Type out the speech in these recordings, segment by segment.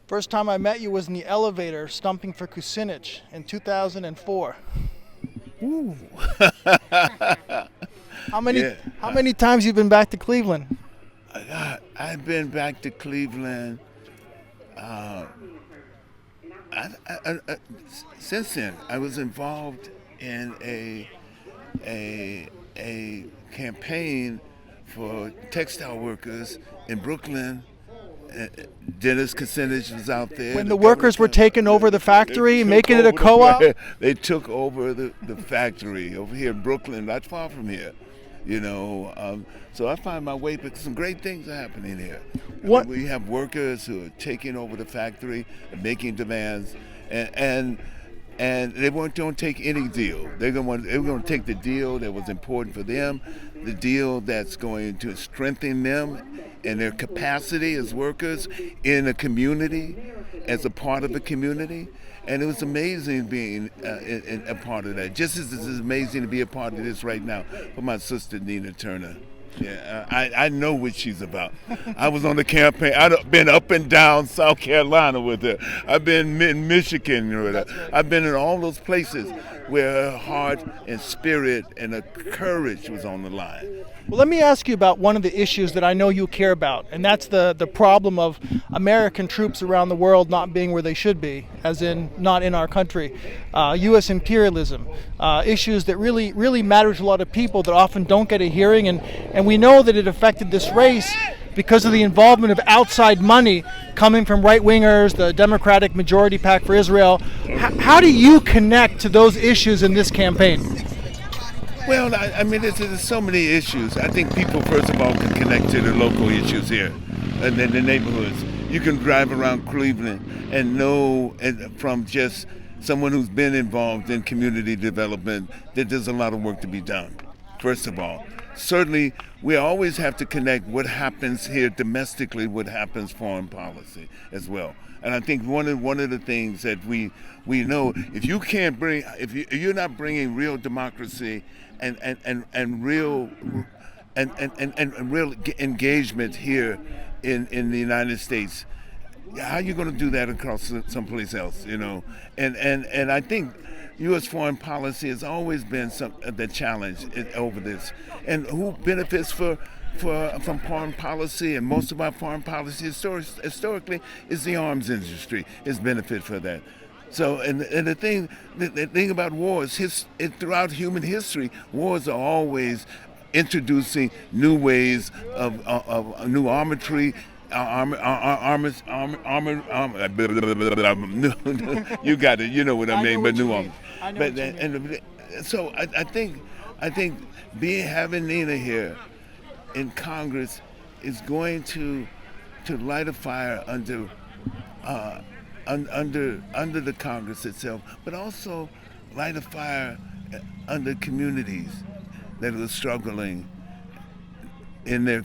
First time I met you was in the elevator stumping for Kucinich in 2004. Ooh. How many Yeah. how many times you been back to Cleveland? I've been back to Cleveland. Since then, I was involved in a campaign for textile workers in Brooklyn. Uh, Dennis Kucinich was out there. When the workers were taking over the factory, making it a co-op? They took over the factory over here in Brooklyn, not far from here. So I find my way because some great things are happening here. What- We have workers who are taking over the factory and making demands, and they don't take they were going to take the deal that was important for them, the deal that's going to strengthen them and their capacity as workers in a community, as a part of a community. And it was amazing being a part of that. Just as it's amazing to be a part of this right now for my sister Nina Turner. Yeah, I know what she's about. I was on the campaign. I've been up and down South Carolina with her. I've been in Michigan with her. I've been in all those places where her heart and spirit and her courage was on the line. Well, let me ask you about one of the issues that I know you care about, and that's the problem of American troops around the world not being where they should be, as in not in our country. U.S. imperialism, issues that really matter to a lot of people that often don't get a hearing, and we know that it affected this race because of the involvement of outside money coming from right-wingers, the Democratic Majority PAC for Israel. How do you connect to those issues in this campaign? Well, I mean, there's so many issues. I think people, first of all, can connect to the local issues here and then the neighborhoods. You can drive around Cleveland and know from just someone who's been involved in community development that there's a lot of work to be done, first of all. Certainly, we always have to connect what happens here domestically, what happens foreign policy as well. And I think one of the things that we know, if you're not bringing real democracy and real real engagement here in the United States, how are you going to do that across someplace else? And I think U.S. foreign policy has always been the challenge over this. And who benefits from foreign policy, and most of our foreign policy historically is the arms industry is benefit for that. So, and the thing about wars, throughout human history, wars are always introducing new ways of new armory. You got it. You know what I mean. But new armor. So I think having Nina here in Congress is going to light a fire under the Congress itself, but also light a fire under communities that are struggling in their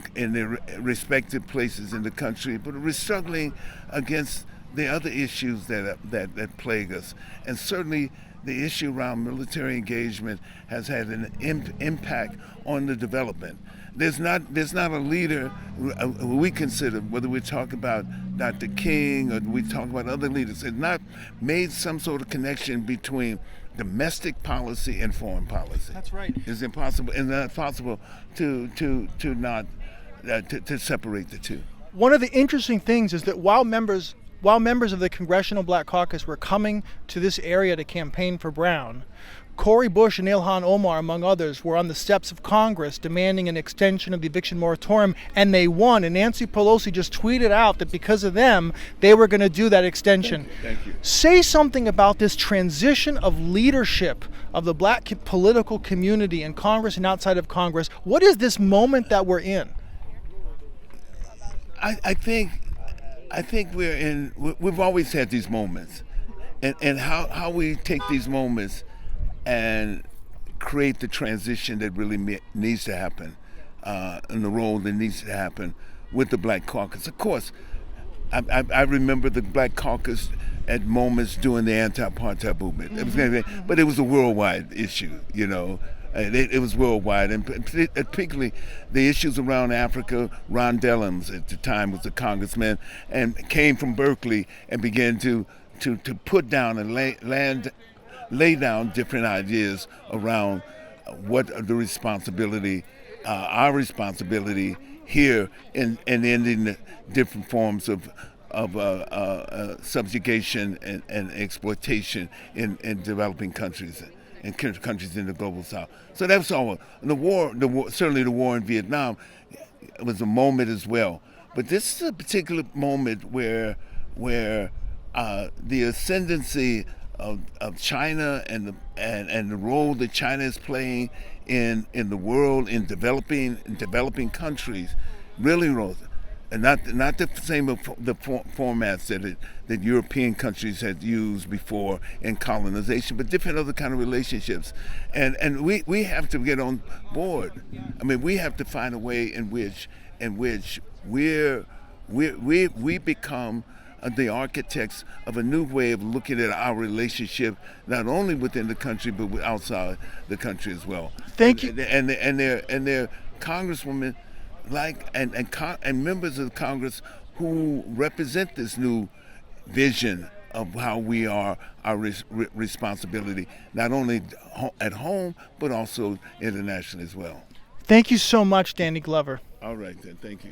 respective places in the country, but are struggling against the other issues that plague us. And certainly the issue around military engagement has had an impact on the development. There's not a leader who we consider, whether we talk about Dr. King or we talk about other leaders, has not made some sort of connection between domestic policy and foreign policy. That's right. It's impossible. It's not possible to separate the two. One of the interesting things is that while members of the Congressional Black Caucus were coming to this area to campaign for Brown, Cori Bush and Ilhan Omar, among others, were on the steps of Congress demanding an extension of the eviction moratorium, and they won. And Nancy Pelosi just tweeted out that because of them, they were going to do that extension. Thank you. Say something about this transition of leadership of the black political community in Congress and outside of Congress. What is this moment that we're in? I think we've always had these moments, and how we take these moments and create the transition that really needs to happen, and the role that needs to happen with the Black Caucus. Of course, I remember the Black Caucus at moments during the anti-apartheid movement. But it was a worldwide issue, It was worldwide, and particularly the issues around Africa. Ron Dellums at the time was a congressman and came from Berkeley and began to put down and lay down different ideas around what the responsibility, our responsibility here in ending the different forms of subjugation and exploitation in developing countries and countries in the global south. So that was all. The war, certainly the war in Vietnam, was a moment as well. But this is a particular moment where the ascendancy of China and the role that China is playing in the world in developing countries really rose. And not the same of the formats that European countries had used before in colonization, but different other kind of relationships, and we have to get on board. I mean, we have to find a way in which we become the architects of a new way of looking at our relationship, not only within the country but outside the country as well. Thank you. And their congresswomen, and members of Congress who represent this new vision of how we are our responsibility, not only at home but also internationally as well. Thank you so much, Danny Glover. All right then, thank you.